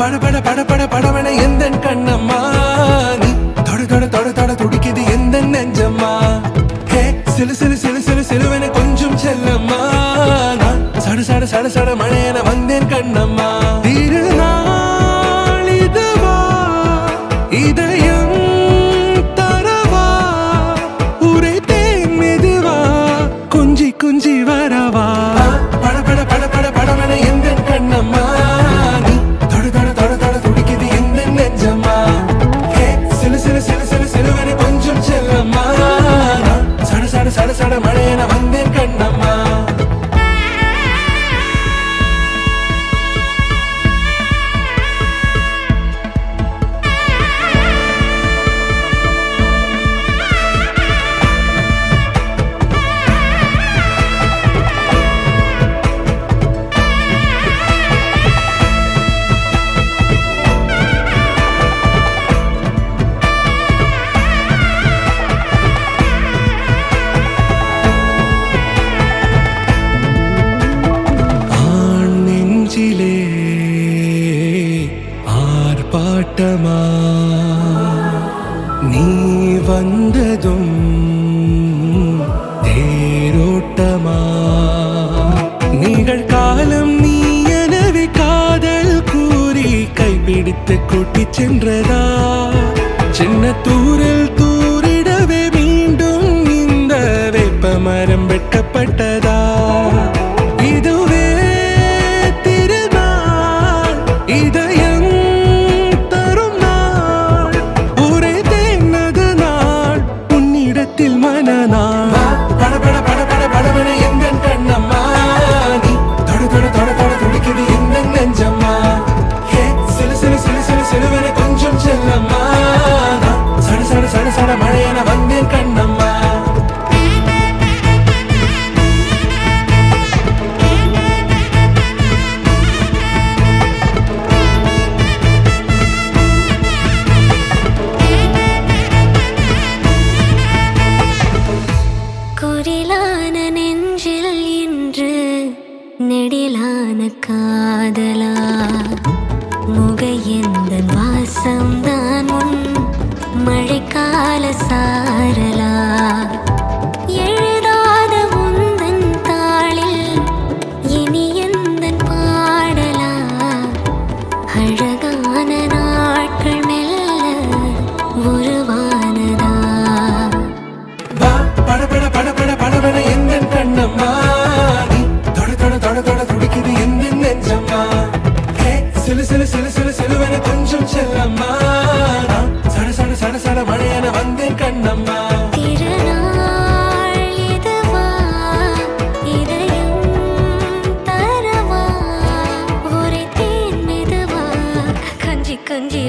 பட பட பட பட படவன எந்த கண்ணம்மா நீ தொட தொட தொட தொட துடிக்குது எந்த நெஞ்சம்மா ஹே சிலு சிலு சிலு சிலு சிலுவன கொஞ்சம் செல்லம்மா நான் சட சட சட சட மழையன வந்தேன் கண்ணம்மா திருநாள் இதுவா இதயம் தரவா உரைத்தேன் மெதுவா கொஞ்சி கொஞ்சி வரவா பட பட பட பட படவன எந்த கண்ணம்மா நீ தொட தொட தொட தொட துடிக்குது எந்த நெஞ்சம்மா ஹே சிலு சிலு சிலு சிலு சிலுவன கொஞ்சம் செல்லம்மா நான் சட சட சட சட மழையன வந்தேன் கண்ணம்மா ஆர்ப்பாட்டமா நீ வந்ததும் தேரோட்டமா நிகழ்காலம் நீ எனவே காதல் கூறி கைப்பிடித்து கூட்டிச் சென்றதா சின்ன தூரில் தூரிடவே மீண்டும் இந்த வேப்ப மரம் வெட்கப்பட்டதா இதுவே திருநாள் இதயம் தரும் நாள் உரைத்தேனது நாள் உன்னிடத்தில் மனநாள் பட பட பட பட படவன எந்த கண்ணம்மா நீ தொட தொட தொட தொட துடிக்குது எந்த நெஞ்சம்மா ஹே சிலு சிலு சிலு சிலு சிலுவன கொஞ்சம் செல்லம்மா நான் சட சட சட சட மழையன வந்தேன் கண்ணம்மா குரிலான நெஞ்சில் இன்று நெடிலான காதலா முக எந்த வாசம்தான் உன் மழைக்கால சாரலா எழுதாத உந்தன் தாளில் இனி எந்தன் பாடலா அழகான நாட்கள் மெல்ல உருவானதா பட பட பட பட படவன எந்த கண்ணம்மா நீ தொட தொட தொட தொட துடிக்குது எந்த நெஞ்சம்மா ஹே சிலு சிலு சிலு சிலு சிலுவன கொஞ்சம் செல்லம்மா நான் சட சட சட சட மழையன வந்தேன் கண்ணம்மா திருநாள் இதுவா இதயம் தரவா உரைத்தேன் மெதுவா கஞ்சி கஞ்சி